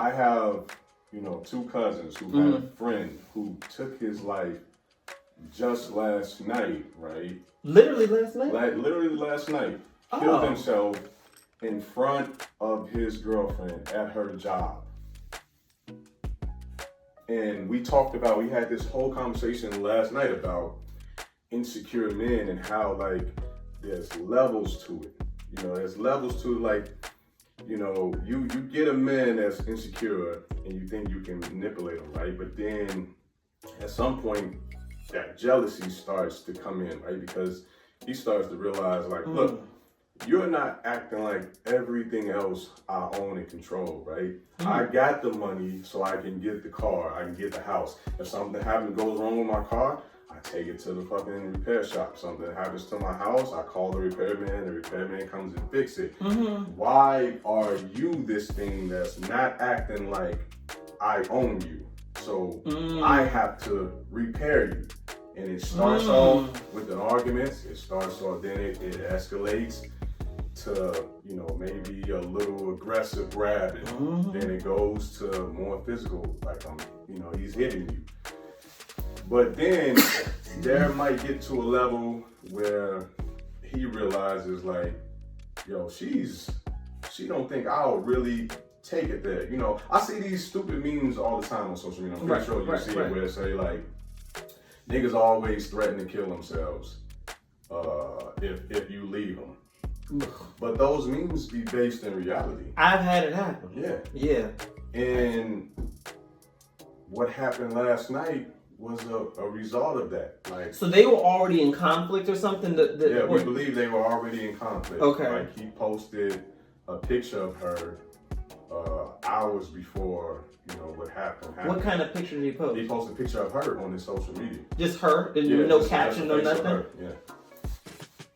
I have, two cousins who had a friend who took his life just last night, right? Literally last night? Literally last night. Killed himself in front of his girlfriend at her job. And we had this whole conversation last night about insecure men and how, like, there's levels to it. There's levels to, like, you get a man that's insecure and you think you can manipulate him, right? But then at some point, that jealousy starts to come in, right? Because he starts to realize, like, look, you're not acting like everything else I own and control, right? I got the money so I can get the car, I can get the house. If something goes wrong with my car, I take it to the fucking repair shop. Something happens to my house, I call the repairman comes and fix it. Why are you this thing that's not acting like I own you? So I have to repair you. And it starts off with an argument, then it escalates to, maybe a little aggressive grabbing. Then it goes to more physical, like he's hitting you. But then there might get to a level where he realizes, like, yo, she don't think I'll really take it there. I see these stupid memes all the time on social media. I'm pretty sure you see it where it say, like, niggas always threaten to kill themselves if you leave them. But those memes be based in reality. I've had it happen. Yeah. And what happened last night was a result of that. Like, so they were already in conflict or something? We believe they were already in conflict. Okay. Like, he posted a picture of her hours before, what happened. What kind of picture did he post? He posted a picture of her on his social media. Just her? No caption or nothing? Yeah.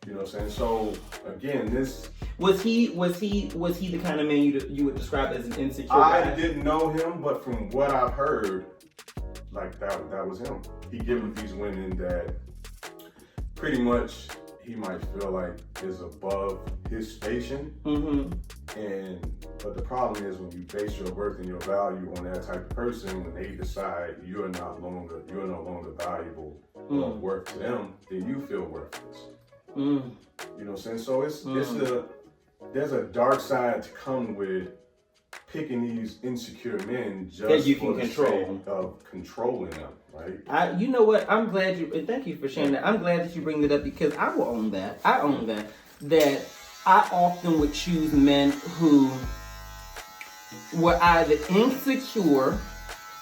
You know what I'm saying? So again, this was he the kind of man you would describe as an insecure guy? guy? I didn't know him, but from what I've heard, like that was him. He given these women that pretty much he might feel like is above his station. But the problem is when you base your worth and your value on that type of person, when they decide you're no longer valuable or worth to them, then you feel worthless. You know what I'm saying? So there's a dark side to come with picking these insecure men just that you for can the control sake of controlling them, right? You know what? I'm glad and thank you for sharing that. I'm glad that you bring that up because I will own that. I own that I often would choose men who were either insecure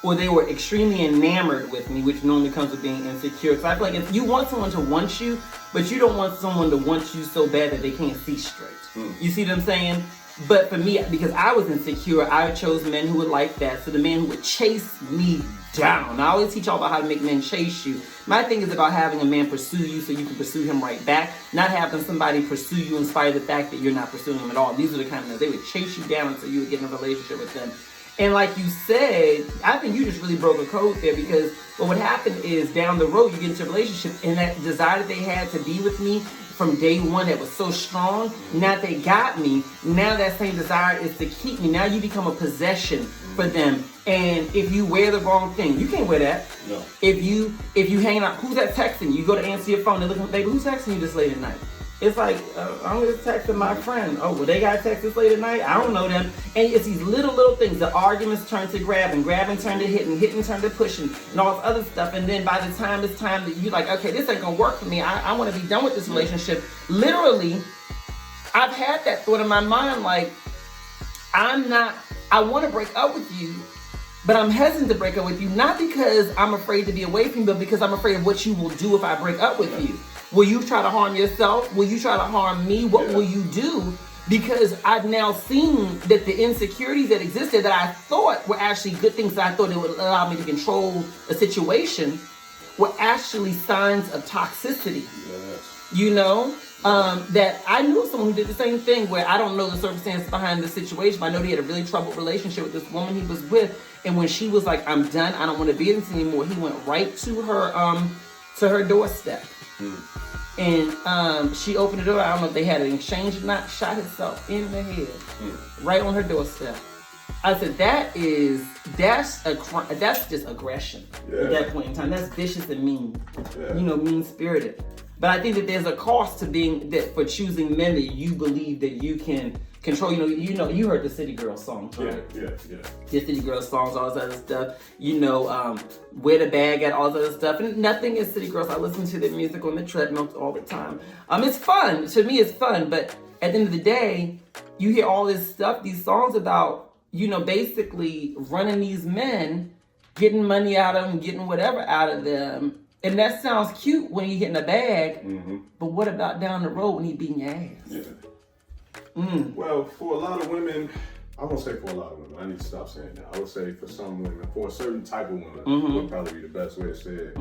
or they were extremely enamored with me, which normally comes with being insecure. Because I feel like if you want someone to want you, but you don't want someone to want you so bad that they can't see straight. You see what I'm saying? But for me, because I was insecure, I chose men who would like that. So the man who would chase me down. I always teach y'all about how to make men chase you. My thing is about having a man pursue you so you can pursue him right back. Not having somebody pursue you in spite of the fact that you're not pursuing him at all. These are the kind of men, they would chase you down until you would get in a relationship with them. And like you said, I think you just really broke a code there because what would happen is down the road you get into a relationship and that desire that they had to be with me from day one that was so strong, now they got me, now that same desire is to keep me. Now you become a possession for them. And if you wear the wrong thing, you can't wear that. No. If you hang out, who's that texting you? You go to answer your phone, they look, baby, who's texting you this late at night? It's like, I'm just texting my friend. Oh, well, they got text this late at night? I don't know them. And it's these little things. The arguments turn to grabbing turn to hitting turn to pushing, and all this other stuff. And then by the time it's time that you're like, okay, this ain't gonna work for me. I want to be done with this relationship. Literally, I've had that thought in my mind, like, I want to break up with you, but I'm hesitant to break up with you, not because I'm afraid to be away from you, but because I'm afraid of what you will do if I break up with you. Will you try to harm yourself? Will you try to harm me? What will you do? Because I've now seen that the insecurities that existed that I thought were actually good things that I thought it would allow me to control a situation were actually signs of toxicity. Yes. You know? That I knew someone who did the same thing where I don't know the circumstance behind the situation, but I know he had a really troubled relationship with this woman he was with. And when she was like, I'm done, I don't want to be in this anymore, he went right to her doorstep. And she opened the door. I don't know if they had an exchange or not. Shot himself in the head, right on her doorstep. I said that's just aggression at that point in time. That's vicious and mean, mean spirited. But I think that there's a cost to being that for choosing men that you believe that you can control. You heard the City Girls songs, right? Yeah. The City Girls songs, all this other stuff. Where the bag at, all this other stuff. And nothing is City Girls. I listen to their music on the treadmill all the time. It's fun. To me, it's fun. But at the end of the day, you hear all this stuff, these songs about, basically running these men, getting money out of them, getting whatever out of them. And that sounds cute when you get in a bag, but what about down the road when he beating your ass? Yeah. Well, for a lot of women, I won't say for a lot of women, I need to stop saying that. I would say for some women, for a certain type of women, would probably be the best way to say it.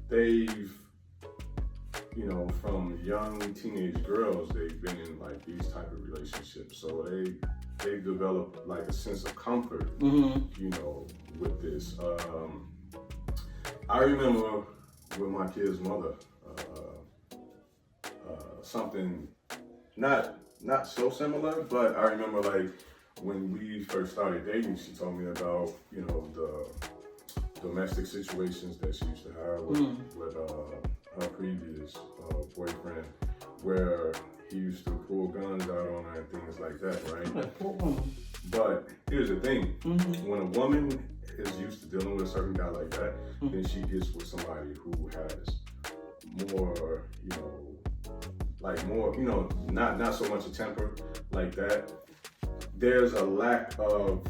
They've, from young teenage girls, they've been in like these type of relationships. So they've developed like a sense of comfort, with this. I remember with my kid's mother, something not so similar, but I remember like when we first started dating, she told me about, the domestic situations that she used to have with her previous boyfriend, where he used to pull guns out on her and things like that, right? But here's the thing, when a woman is used to dealing with a certain guy like that, then she gets with somebody who has more, not so much a temper like that. There's a lack of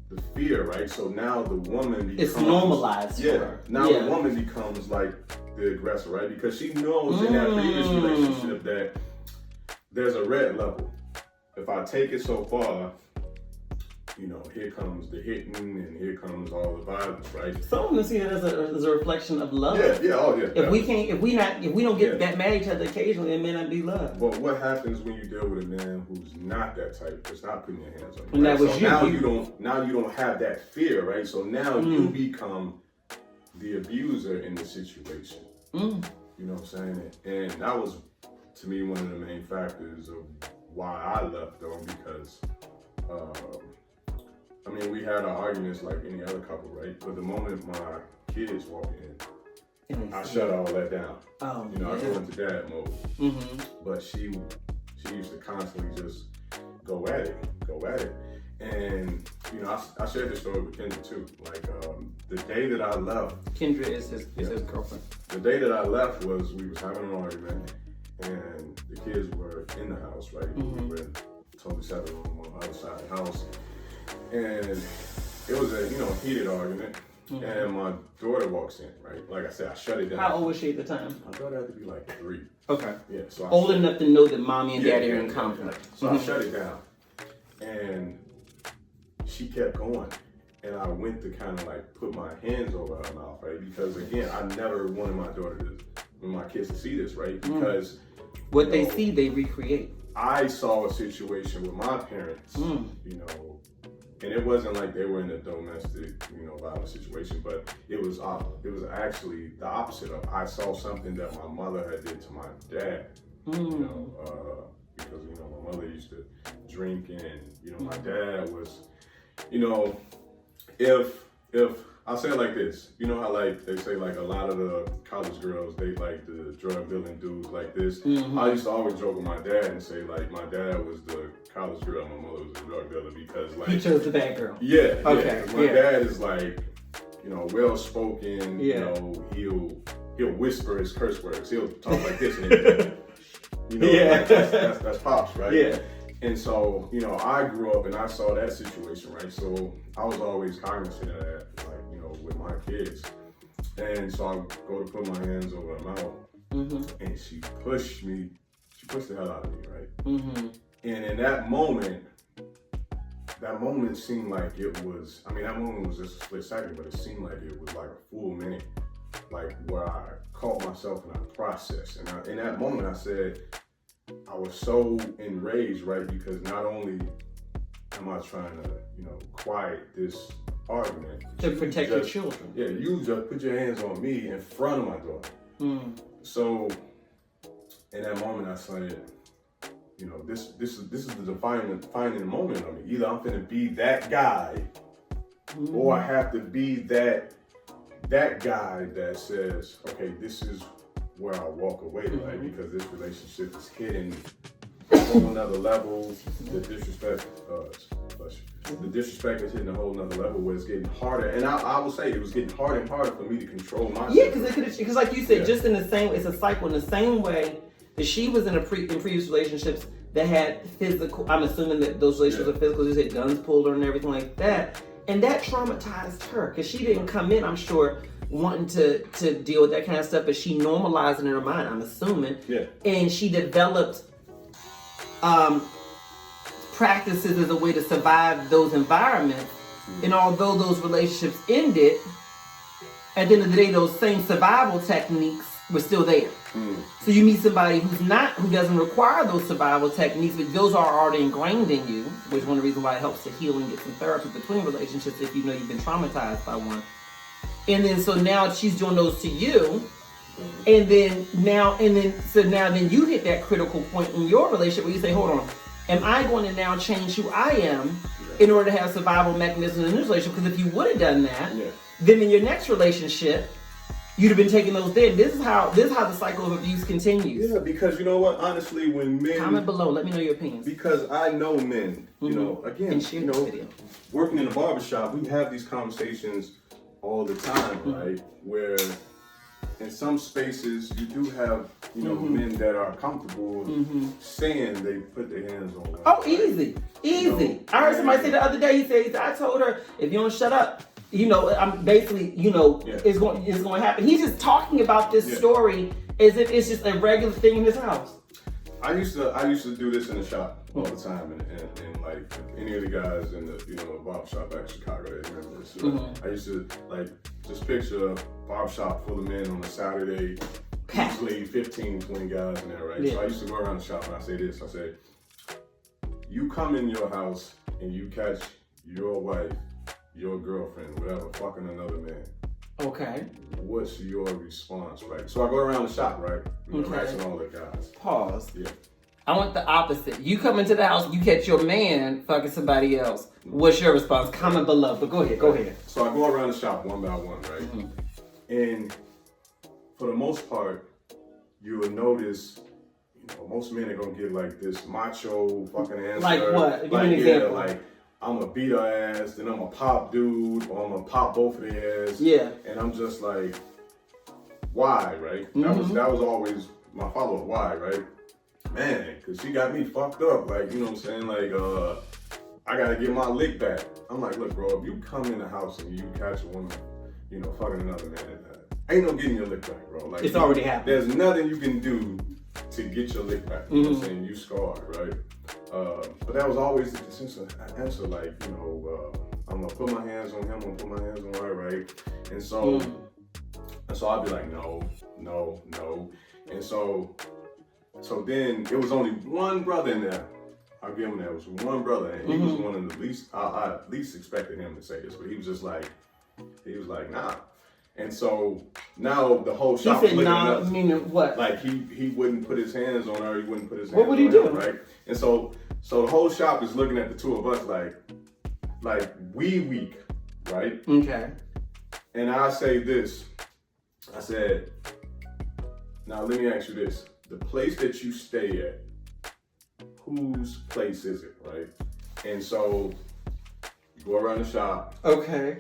the fear, right? So now the woman becomes... It's normalized for her. Now the woman becomes like the aggressor, right? Because she knows in that previous relationship that there's a red level. If I take it so far, here comes the hitting and here comes all the violence, right? Some women see it as a reflection of love. Yeah. If we don't get that mad at each other occasionally, it may not be love. But what happens when you deal with a man who's not that type, that's not putting your hands on you? And that was Now you don't have that fear, right? So now you become the abuser in the situation. You know what I'm saying? And that was, to me, one of the main factors of why I left them, because we had our arguments like any other couple, right? But the moment my kids walk in, I shut all that down. I go into dad mode. But she used to constantly just go at it. And, I shared this story with Kendra too. Like, the day that I left. Kendra is his girlfriend. The day that I left was, we was having an argument and the kids were in the house, right? We were in a totally separate room on the other side of the house. And it was a, heated argument. And my daughter walks in, right? Like I said, I shut it down. How old was she at the time? My daughter had to be like 3. Okay. Yeah. So old enough to know that mommy and daddy are in conflict. So I shut it down. And she kept going. And I went to kind of like put my hands over her mouth, right? Because again, I never wanted my kids to see this, right? Because what they see, they recreate. I saw a situation with my parents, and it wasn't like they were in a domestic, violent situation, but it was actually the opposite of. I saw something that my mother had did to my dad, because my mother used to drink, and my dad was, if I'll say it like this, how like they say like a lot of the college girls, they like the drug dealing dudes like this. I used to always joke with my dad and say like my dad was the college girl, and my mother was the drug dealer, because like he chose the bad girl. Yeah. Okay. My dad is like, well spoken. He'll whisper his curse words. He'll talk like this, and like that's pops, right? Yeah. And so, I grew up and I saw that situation, right? So I was always cognizant of that, like, with my kids. And so I go to put my hands over her mouth, and she pushed the hell out of me, right? And in that moment seemed like it was, that moment was just a split second, but it seemed like it was like a full minute, like where I caught myself and I processed. And in that moment I said, I was so enraged, right? Because not only am I trying to, quiet this argument. To protect your children. Yeah, you just put your hands on me in front of my daughter. So, in that moment I said, this is the defining moment of me. Either I'm finna be that guy, or I have to be that guy that says, okay, this is where I walk away, right? Because this relationship is hitting a whole nother level. The disrespect is hitting a whole nother level where it's getting harder. And I will say it was getting harder and harder for me to control myself. Yeah, because like you said, just in the same, it's a cycle in the same way that she was in previous relationships that had physical. I'm assuming that those relationships are physical. You said guns pulled her and everything like that, and that traumatized her because she didn't come in, I'm sure, wanting to deal with that kind of stuff, but she normalized it in her mind, I'm assuming. Yeah. And she developed practices as a way to survive those environments. And although those relationships ended, at the end of the day, those same survival techniques were still there. So you meet somebody who doesn't require those survival techniques, but those are already ingrained in you, which is one of the reasons why it helps to heal and get some therapy between relationships if you know you've been traumatized by one. And then so now she's doing those to you, and then you hit that critical point in your relationship where you say, hold on, am I going to now change who I am in order to have survival mechanisms in this relationship? Because if you would have done that, then in your next relationship, you'd have been taking those then. This is how the cycle of abuse continues. Yeah, because you know what? Honestly, when men... Comment below. Let me know your opinions. Because I know men, again, working in a barbershop, we have these conversations all the time, right? Where in some spaces you do have, men that are comfortable saying they put their hands on women. Oh, easy. I heard somebody say the other day, he said, I told her, if you don't shut up, I'm basically, it's going to happen. He's just talking about this story as if it's just a regular thing in his house. I used to do this in the shop all the time, and like any of the guys in the barbershop back in Chicago, they remember this. So I used to just picture a barbershop full of men on a Saturday, usually 15, 20 guys in there, right? Yeah. So I used to go around the shop and I say this, I say, you come in your house and you catch your wife, your girlfriend, whatever, fucking another man. Okay. What's your response, right? So I go around the shop, right? Asking all the guys. Pause. Yeah. I want the opposite. You come into the house, you catch your man fucking somebody else. What's your response? Comment below. But go ahead. So I go around the shop one by one, right? And for the most part, you will notice, most men are gonna give like this macho fucking answer. Like what? Give me an example. Like, I'm gonna beat her ass, then I'm gonna pop dude, or I'm gonna pop both of their ass. Yeah. And I'm just like, why, right? That was always my follow-up, why, right? Man, cause she got me fucked up. Like, you know what I'm saying? Like, I gotta get my lick back. I'm like, look, bro, if you come in the house and you catch a woman, fucking another man, ain't no getting your lick back, bro. Like, it's already happened. There's nothing you can do to get your lick back. You know what I'm saying? You scarred, right? But that was always the consensus answer, like, I'm gonna put my hands on him, I'm gonna put my hands on her, right? And so I'd be like, no. And so then it was only one brother in there. I'll give him that. It was one brother, and he was one of the least, I at least expected him to say this, but he was like, nah. And so now the whole shop was looking at us. Meaning what? Like he wouldn't put his hands on her, he wouldn't put his hands on her. What would he do? Right? And so the whole shop is looking at the two of us like we weak, right? Okay. And I say this, I said, now let me ask you this. The place that you stay at, whose place is it, right? And so you go around the shop. Okay.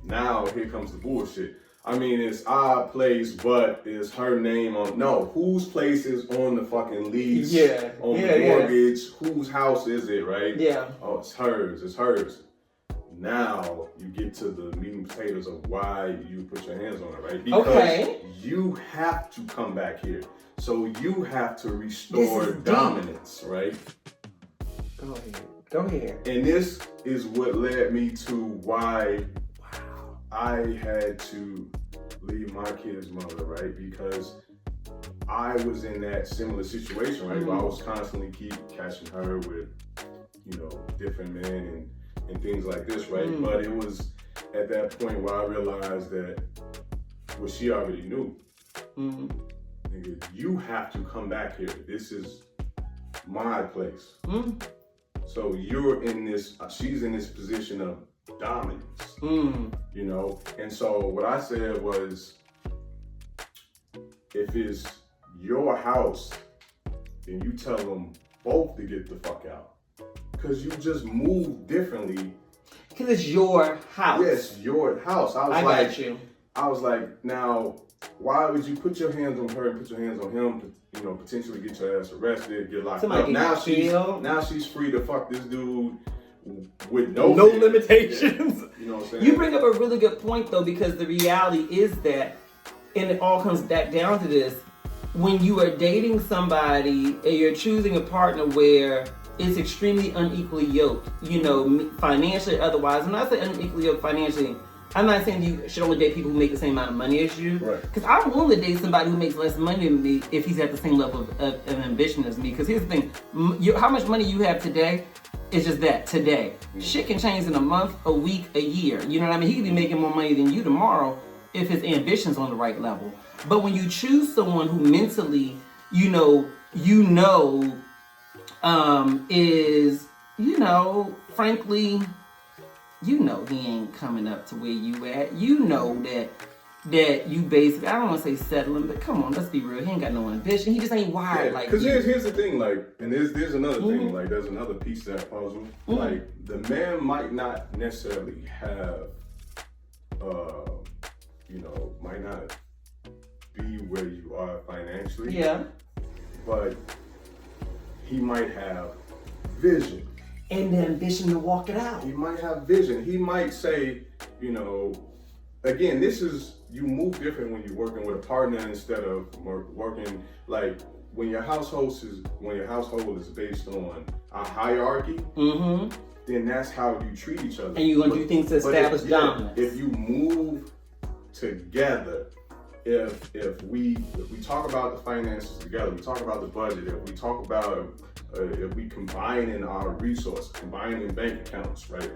Now here comes the bullshit. I mean, it's our place, but is her name on? No, whose place is on the fucking lease? Yeah. On the mortgage? Yeah. Whose house is it, right? Yeah. Oh, it's hers. Now you get to the meat and potatoes of why you put your hands on her, right? Because you have to come back here. So you have to restore dominance, right? Go ahead. And this is what led me to why I had to leave my kid's mother, right? Because I was in that similar situation, right? Where I was constantly keep catching her with, different men and things like this, right? But it was at that point where I realized that what she already knew. Nigga, you have to come back here. This is my place. Mm. So she's in this position of dominance, you know? And so what I said was, if it's your house, then you tell them both to get the fuck out. Because you just move differently. Because it's your house. Yes, your house. I was like, now, why would you put your hands on her and put your hands on him to, you know, potentially get your ass arrested, get locked up? Now she's free to fuck this dude with no limitations. Yeah. You know what I'm saying? You bring up a really good point though, because the reality is that, and it all comes back down to this, when you are dating somebody and you're choosing a partner where it's extremely unequally yoked, you know, financially, otherwise. When I say unequally yoked financially, I'm not saying you should only date people who make the same amount of money as you. Right. Because I'm willing to date somebody who makes less money than me if he's at the same level of ambition as me. Because here's the thing, how much money you have today is just that, today. Shit can change in a month, a week, a year. You know what I mean? He could be making more money than you tomorrow if his ambition's on the right level. But when you choose someone who mentally, is, frankly, he ain't coming up to where you at. You know that you basically, I don't want to say settling, but come on, let's be real. He ain't got no ambition. He just ain't wired like you. Because here's the thing, like, and there's another thing, like, there's another piece to that puzzle. Like, the man might not necessarily have, might not be where you are financially. Yeah. But he might have vision. And the ambition to walk it out. He might have vision. He might say, again, you move different when you're working with a partner instead of working, like, when your household is based on a hierarchy, then that's how you treat each other. And you're gonna do things to establish dominance. If you move together, if we talk about the finances together, we talk about the budget, if we talk about if we combine in our resources, combine in bank accounts, right?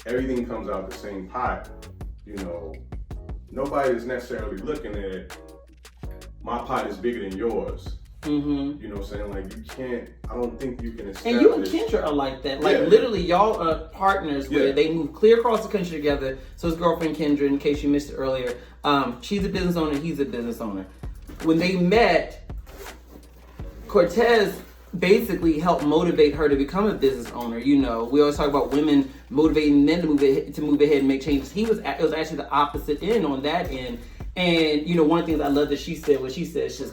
Everything comes out the same pot. Nobody is necessarily looking at my pot is bigger than yours. You know what I'm saying? Like, I don't think you can establish. And you and Kendra are like that. Like, literally, y'all are partners where they move clear across the country together. So his girlfriend Kendra, in case you missed it earlier, she's a business owner, he's a business owner. When they met, Cortez basically helped motivate her to become a business owner. We always talk about women motivating men to move ahead and make changes. It was actually the opposite end on that end. And one of the things I love that she said,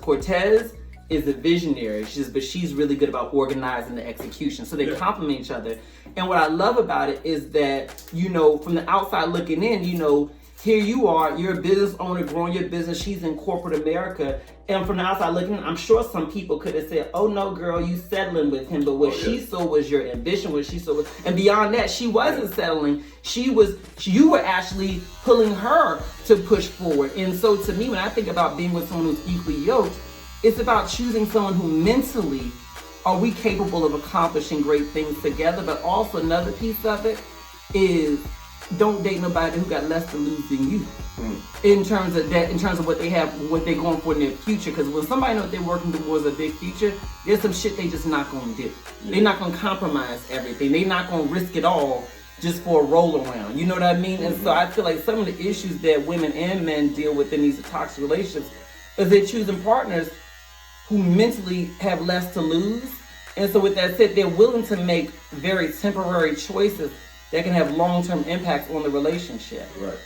Cortez is a visionary, but she's really good about organizing the execution. So they complement each other. And what I love about it is that, from the outside looking in, here you are, you're a business owner growing your business, she's in corporate America. And from the outside looking in, I'm sure some people could have said, oh no, girl, you settling with him. But what she saw was your ambition, and beyond that, she wasn't settling. You were actually pulling her to push forward. And so to me, when I think about being with someone who's equally yoked, it's about choosing someone who mentally are we capable of accomplishing great things together. But also another piece of it is, don't date nobody who got less to lose than you. In terms of that, in terms of what they have, what they're going for in their future. Because when somebody knows they're working towards a big future, there's some shit they just not gonna do. They're not gonna compromise everything. They're not gonna risk it all just for a roll around. You know what I mean? And so I feel like some of the issues that women and men deal with in these toxic relationships is they're choosing partners who mentally have less to lose. And so with that said, they're willing to make very temporary choices that can have long-term impacts on the relationship. Right.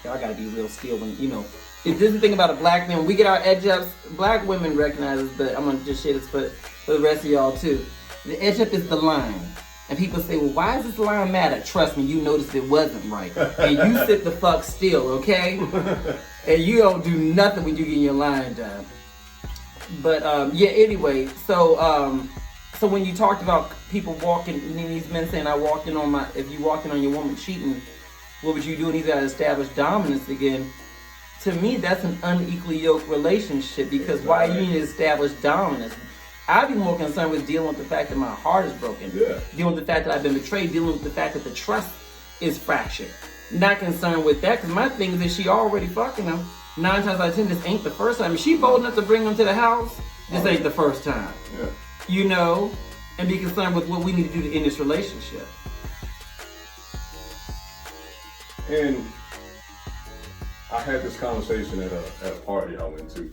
Y'all gotta be real still when, if this is the thing about a black man, when we get our edge ups, black women recognize this, but I'm gonna just share this for the rest of y'all too. The edge up is the line. And people say, well, why does this line matter? Trust me, you noticed it wasn't right. And you sit the fuck still, okay? And you don't do nothing when you get your line done. But anyway, so when you talked about people walking, these men saying, if you walked in on your woman cheating, what would you do? And he's got to establish dominance again. To me, that's an unequally yoked relationship, because why you need to establish dominance? I'd be more concerned with dealing with the fact that my heart is broken, dealing with the fact that I've been betrayed, dealing with the fact that the trust is fractured. Not concerned with that, because my thing is that she already fucking him. 9 times out of 10, this ain't the first time. If she bold enough to bring him to the house, this ain't the first time. you know, and be concerned with what we need to do to end this relationship. And I had this conversation at a party I went to.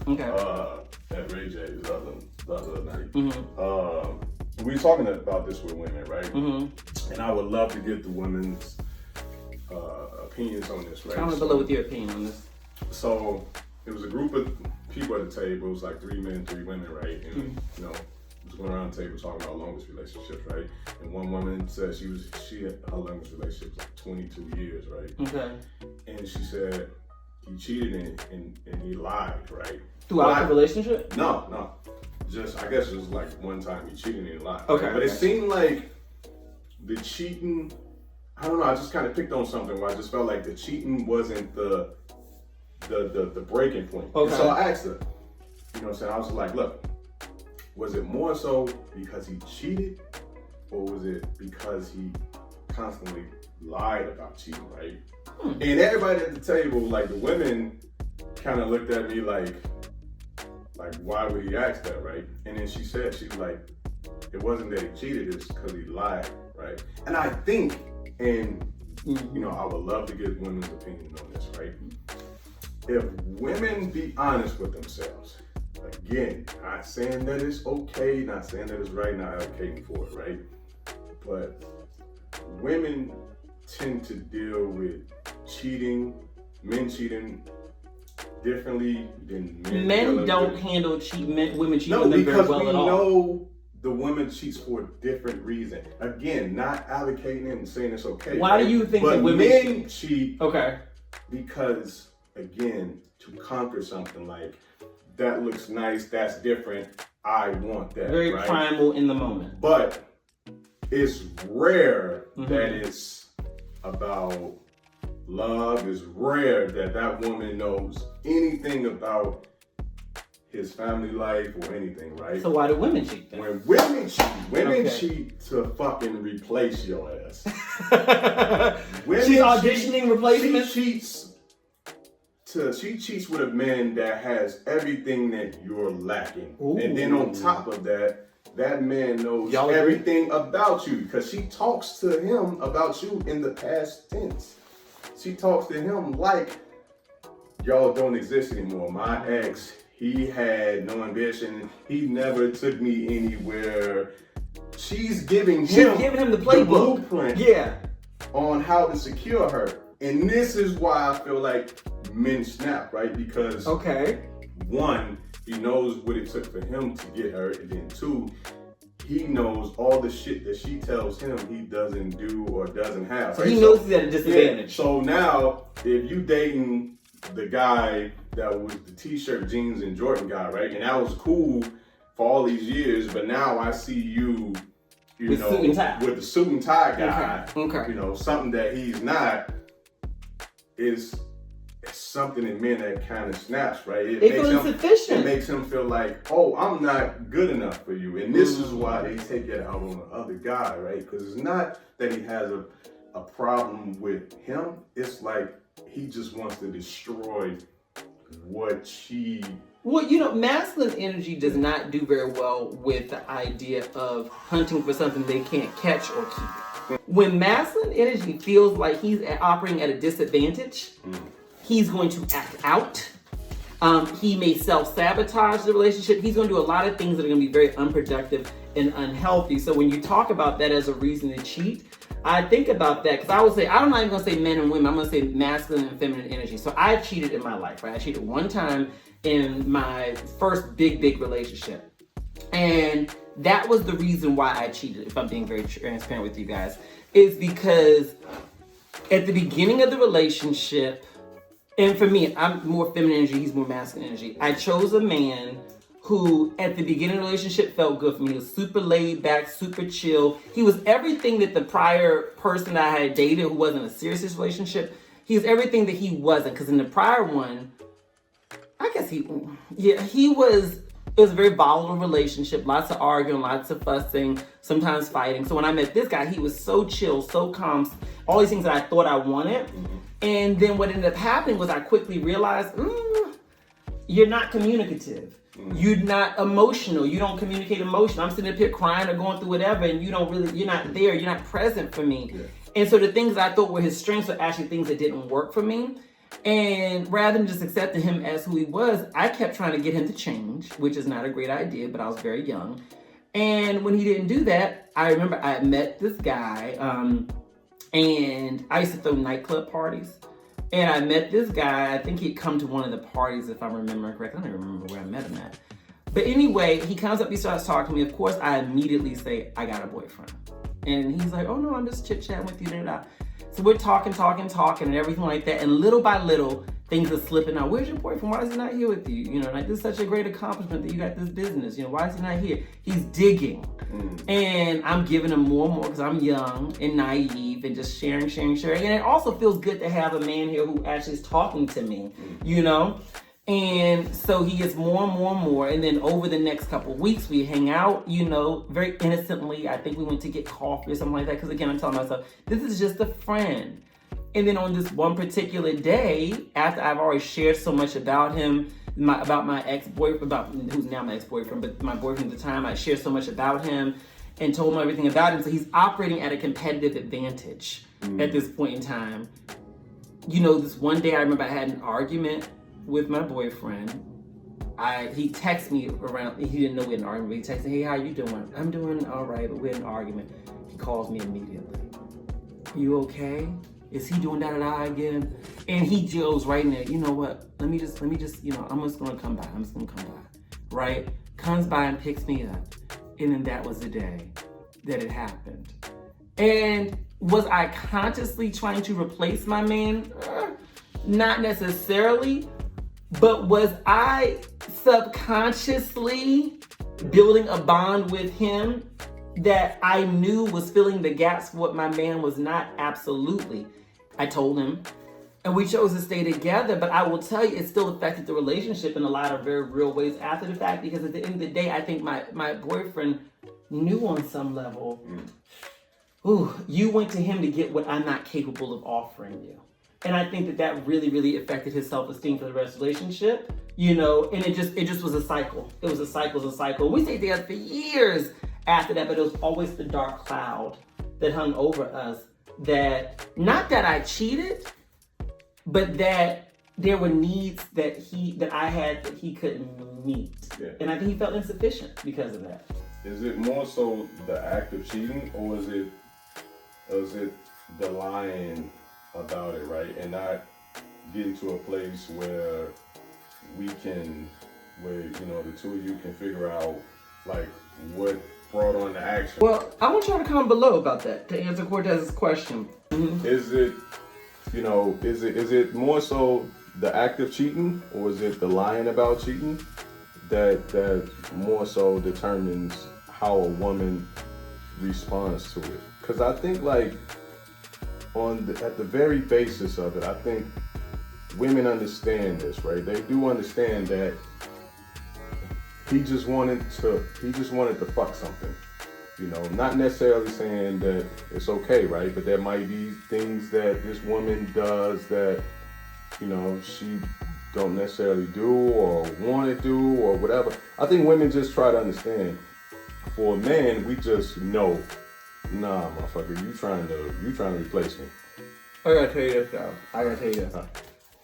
At Ray J's the other night. We were talking about this with women, right? And I would love to get the women's opinions on this, right? Comment below with your opinion on this. So it was a group of people at the table. It was like 3 men, 3 women, right? And you know, was going around the table talking about longest relationships, right? And one woman said she had her longest relationship was like 22 years, right? Okay. And she said he cheated and he lied, right? Throughout the relationship? No. Just, I guess it was like one time he cheated and he lied. Okay. Right? But it seemed like the cheating, I don't know, I just kind of picked on something where I just felt like the cheating wasn't the breaking point. Okay. And so I asked her, you know what I'm saying? I was like, look, was it more so because he cheated or was it because he constantly lied about cheating, right? And everybody at the table, like the women kind of looked at me like, why would he ask that, right? And then she said, she's like, it wasn't that he cheated, it's because he lied, right? And I think, and you know, I would love to get women's opinion on this, right? If women be honest with themselves, again, not saying that it's okay, not saying that it's right, not advocating for it, right? But women tend to deal with men cheating differently than men. Men don't handle women cheating on them very because well we at all. know the woman cheats for a different reason. Again, not advocating and saying it's okay. Why do you think but that women men cheat? Okay. Because, again, to conquer something like, that looks nice, that's different, I want that. Very right? primal in the moment. But it's rare that it's about love. It's rare that woman knows anything about his family life or anything, right? So why do women cheat then? When women cheat to fucking replace your ass. She's auditioning replacements? She cheats with a man that has everything that you're lacking. Ooh. And then on top of that, that man knows Y'all everything about you because she talks to him about you in the past tense. She talks to him like y'all don't exist anymore. My ex, he had no ambition. He never took me anywhere. She's giving him the playbook. The blueprint on how to secure her. And this is why I feel like men snap, right? Because one, he knows what it took for him to get her, and then two, he knows all the shit that she tells him he doesn't do or doesn't have. So right? he knows he's at a disadvantage. Yeah. So now, if you dating the guy that was the t-shirt, jeans, and Jordan guy, right? And that was cool for all these years, but now I see you with know, suit and tie. with the suit and tie guy, Okay. you know, something that he's not, is something in men that kind of snaps, right? They feel insufficient. It makes him feel like, oh, I'm not good enough for you. And this is why they take it out on the other guy, right? Because it's not that he has a problem with him. It's like he just wants to destroy what she... Well, you know, masculine energy does not do very well with the idea of hunting for something they can't catch or keep. When masculine energy feels like he's operating at a disadvantage, he's going to act out. He may self-sabotage the relationship. He's going to do a lot of things that are going to be very unproductive and unhealthy. So when you talk about that as a reason to cheat, I think about that because I would say, I'm not even going to say men and women. I'm going to say masculine and feminine energy. So I've cheated in my life, right? I cheated one time in my first big relationship. And that was the reason why I cheated, if I'm being very transparent with you guys, is because at the beginning of the relationship, and for me, I'm more feminine energy, he's more masculine energy. I chose a man who at the beginning of the relationship felt good for me. He was super laid back, super chill. He was everything that the prior person I had dated who wasn't a serious relationship, he was everything that he wasn't. Because in the prior one, I guess it was a very volatile relationship, lots of arguing, lots of fussing, sometimes fighting. So when I met this guy, he was so chill, so calm, all these things that I thought I wanted. And then what ended up happening was I quickly realized, you're not communicative. You're not emotional. You don't communicate emotion. I'm sitting up here crying or going through whatever, and you're not there. You're not present for me. Yeah. And so the things I thought were his strengths were actually things that didn't work for me. And rather than just accepting him as who he was, I kept trying to get him to change, which is not a great idea, but I was very young. And when he didn't do that, I remember I met this guy, and I used to throw nightclub parties. And I met this guy, I think he'd come to one of the parties, if I remember correctly. I don't even remember where I met him at. But anyway, he comes up, he starts talking to me. Of course, I immediately say, I got a boyfriend. And he's like, oh no, I'm just chit-chatting with you. So we're talking, and everything like that. And little by little, things are slipping out. Where's your boyfriend? Why is he not here with you? You know, like, this is such a great accomplishment that you got this business. You know, why is he not here? He's digging. And I'm giving him more and more because I'm young and naive and just sharing. And it also feels good to have a man here who actually is talking to me, you know? And so he gets more and more. And then over the next couple of weeks, we hang out, you know, very innocently. I think we went to get coffee or something like that. Because again, I'm telling myself, this is just a friend. And then on this one particular day, after I've already shared so much about him, about my ex-boyfriend, who's now my ex-boyfriend, but my boyfriend at the time, I shared so much about him and told him everything about him. So he's operating at a competitive advantage at this point in time. You know, this one day I remember I had an argument with my boyfriend. He texted me around, he didn't know we had an argument, but he texted me, hey, how you doing? I'm doing all right, but we had an argument. He calls me immediately. You okay? Is he doing that again? And he goes right in there, you know what? Let me just, you know, I'm just gonna come by, right? Comes by and picks me up. And then that was the day that it happened. And was I consciously trying to replace my man? Not necessarily, but was I subconsciously building a bond with him that I knew was filling the gaps for what my man was not? Absolutely. I told him, and we chose to stay together, but I will tell you, it still affected the relationship in a lot of very real ways after the fact, because at the end of the day, I think my boyfriend knew on some level, you went to him to get what I'm not capable of offering you. And I think that really, really affected his self-esteem for the rest of the relationship, you know, and it just was a cycle. It was a cycle. We stayed together for years after that, but it was always the dark cloud that hung over us, that not that I cheated, but that there were needs that I had that he couldn't meet. Yeah. And I think he felt insufficient because of that. Is it more so the act of cheating, or is it the lying about it, right? And not getting to a place where you know, the two of you can figure out like what brought on the action. Well, I want y'all to comment below about that to answer Cortez's question. Mm-hmm. Is it more so the act of cheating, or is it the lying about cheating that more so determines how a woman responds to it? Because I think like at the very basis of it, I think women understand this, right? They do understand that he just wanted to fuck something. You know, not necessarily saying that it's okay, right? But there might be things that this woman does that, you know, she don't necessarily do or want to do or whatever. I think women just try to understand. For a man, we just know, nah, motherfucker, you trying to replace me. I gotta tell you this, though.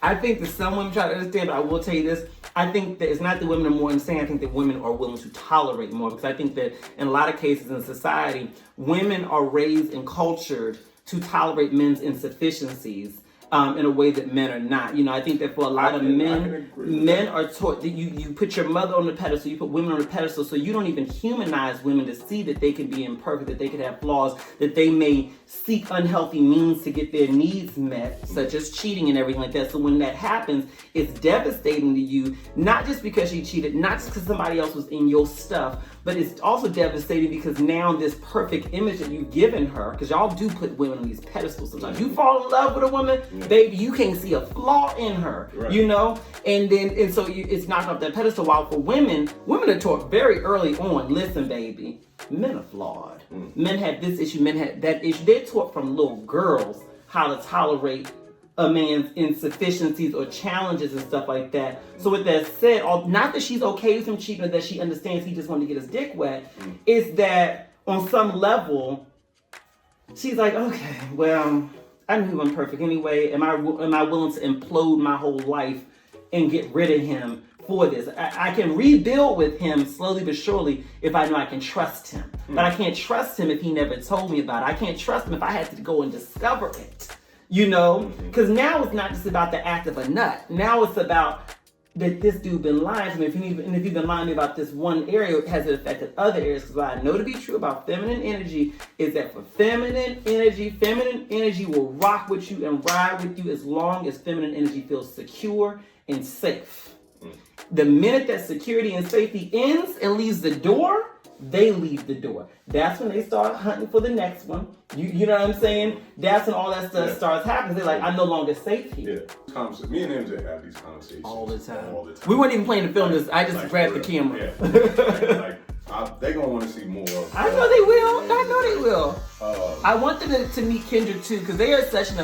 I think that some women try to understand, but I will tell you this. I think that it's not that women are more insane. I think that women are willing to tolerate more, because I think that in a lot of cases in society, women are raised and cultured to tolerate men's insufficiencies in a way that men are not. You know, I think that for a lot of men are taught that you put your mother on the pedestal, you put women on the pedestal, so you don't even humanize women to see that they can be imperfect, that they can have flaws, that they may seek unhealthy means to get their needs met, such as cheating and everything like that. So when that happens, it's devastating to you, not just because she cheated, not just because somebody else was in your stuff, but it's also devastating because now this perfect image that you've given her, because y'all do put women on these pedestals sometimes. You fall in love with a woman, baby, you can't see a flaw in her, you know? And so it's knocked off that pedestal. While for women are taught very early on, listen, baby, men are flawed. Men have this issue, men have that issue. They're taught from little girls how to tolerate a man's insufficiencies or challenges and stuff like that. So with that said, not that she's okay with him cheating or that she understands he just wanted to get his dick wet, is that on some level, she's like, okay, well, I knew he wasn't perfect anyway. Am I willing to implode my whole life and get rid of him for this? I can rebuild with him slowly but surely if I know I can trust him. But I can't trust him if he never told me about it. I can't trust him if I had to go and discover it. You know? Because now it's not just about the act of a nut. Now it's about that this dude been lying to me. If you've been lying to me about this one area, has it affected other areas? Because what I know to be true about feminine energy is that for feminine energy will rock with you and ride with you as long as feminine energy feels secure and safe. The minute that security and safety ends and leaves the door, they leave the door. That's when they start hunting for the next one. You know what I'm saying? That's when all that stuff starts happening. They're like, I'm no longer safe here. Yeah. Me and MJ have these conversations all the time. We weren't even planning to film this. I just grabbed the camera. Yeah. They gonna want to see more of. I know they will. I know they will. I want them to meet Kendra too, because they are such an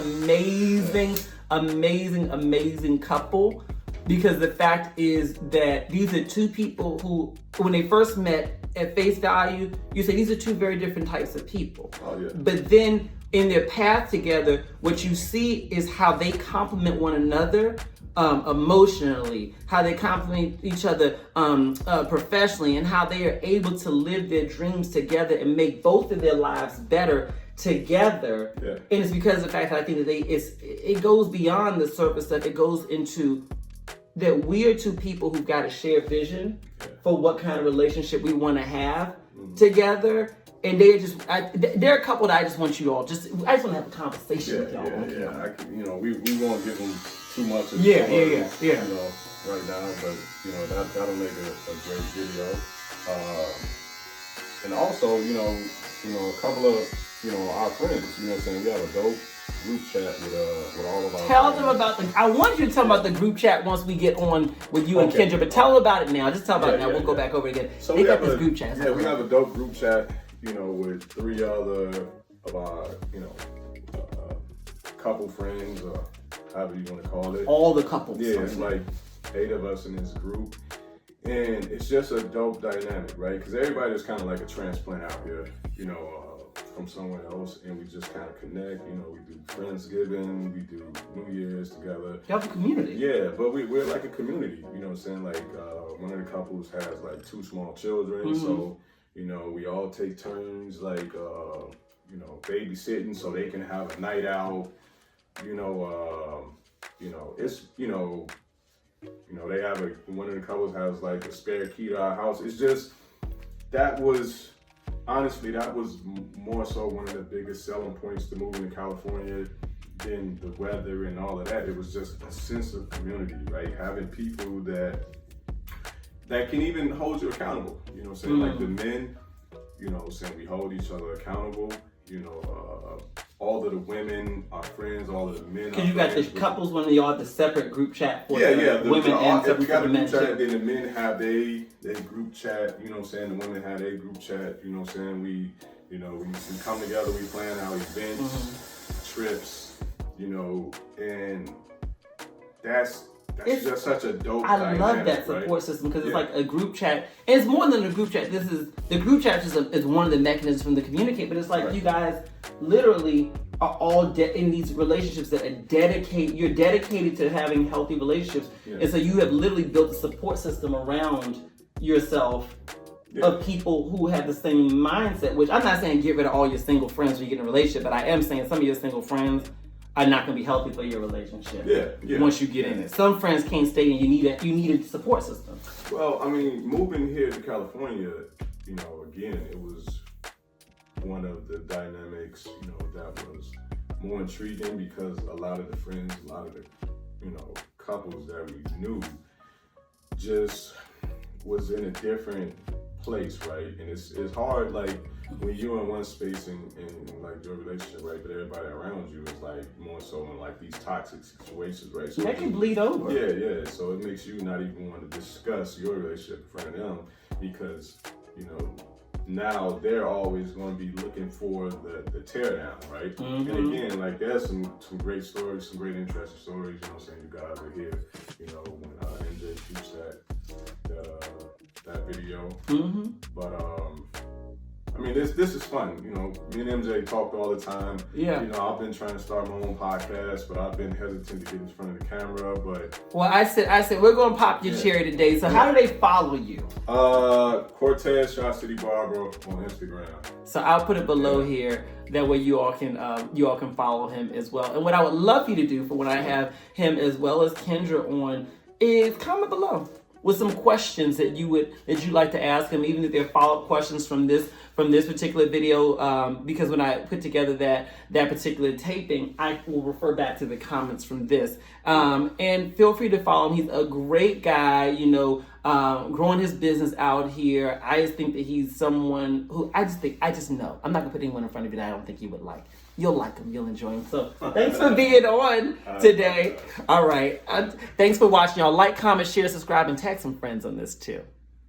amazing couple. Because the fact is that these are two people who, when they first met at face value, you say these are two very different types of people. Oh, yeah. But then in their path together, what you see is how they complement one another emotionally, how they complement each other professionally, and how they are able to live their dreams together and make both of their lives better together. Yeah. And it's because of the fact that I think that it goes beyond the surface stuff. It goes into that we are two people who've got a shared vision for what kind of relationship we want to have together. And they're a couple that I just want you all, I just want to have a conversation with y'all. Yeah. We won't give them too much of yeah. Right now, but that'll make a great video. And also, a couple of our friends, what I'm saying, we have a dope group chat with all of our Tell friends. them about I want you to tell them about the group chat once we get on with you and Kendra, but tell them about it now. Just tell them about it now. We'll go back over again. So they got this group chat. Yeah, we have a dope group chat, with 3 other of our, couple friends, or however you want to call it. All the couples. Yeah, it's like 8 of us in this group. And it's just a dope dynamic, right? Because everybody is kind of like a transplant out here, from somewhere else, and we just kind of connect. We do Friendsgiving, we do New Year's together. You have a community. Yeah, but we're like a community. You know what I'm saying? Like one of the couples has like 2 small children, so we all take turns, like babysitting, so they can have a night out. It's they have one of the couples has like a spare key to our house. It's just honestly, that was more so one of the biggest selling points to moving to California than the weather and all of that. It was just a sense of community, right? Having people that can even hold you accountable. You know what I'm saying? Like the men, saying we hold each other accountable. All of the women, our friends, all of the men. Because you got the couples when y'all have the separate group chat for the women and we got a group chat, men. then the men have their group chat, you know what I'm saying? The women have their group chat, you know what I'm saying? We come together, we plan our events, trips, and that's just such a dope dynamic, love that support system because it's like a group chat. And it's more than a group chat. The group chat is one of the mechanisms for them to communicate, but it's like you guys literally are all in these relationships that are you're dedicated to having healthy relationships. Yeah. And so you have literally built a support system around yourself of people who have the same mindset, which I'm not saying get rid of all your single friends when you get in a relationship, but I am saying some of your single friends are not going to be healthy for your relationship. Yeah. Once you get in it, some friends can't stay, and you need a support system. Well, I mean, moving here to California, again, it was one of the dynamics, that was more intriguing because a lot of the friends, a lot of the, couples that we knew, just was in a different place, right? And it's hard, like, when you're in one space in like your relationship, right, but everybody around you is like more so in like these toxic situations, right? So that can bleed over. Yeah. So it makes you not even want to discuss your relationship in front of them because, now they're always going to be looking for the teardown, right? Mm-hmm. And again, like there's some great stories, some great interesting stories. You know, what I'm saying, you guys are here. You know, when MJ shoots that video. Mm-hmm. But I mean, this is fun. You know, me and MJ talk all the time. Yeah. You know, I've been trying to start my own podcast, but I've been hesitant to get in front of the camera. But well, I said we're gonna pop your cherry today. So how do they follow you? Cortez Shot City Barber on Instagram. So I'll put it below here. That way you all can follow him as well. And what I would love for you to do for when I have him as well as Kendra on is comment below with some questions that you'd like to ask him, even if they're follow-up questions from this particular video. Because when I put together that particular taping, I will refer back to the comments from this. And feel free to follow him. He's a great guy, you know, growing his business out here. I just think that he's someone who I just know. I'm not gonna put anyone in front of you that I don't think you would like. You'll like him. You'll enjoy him. So thanks for being on today. All right. Thanks for watching, y'all. Like, comment, share, subscribe, and tag some friends on this too.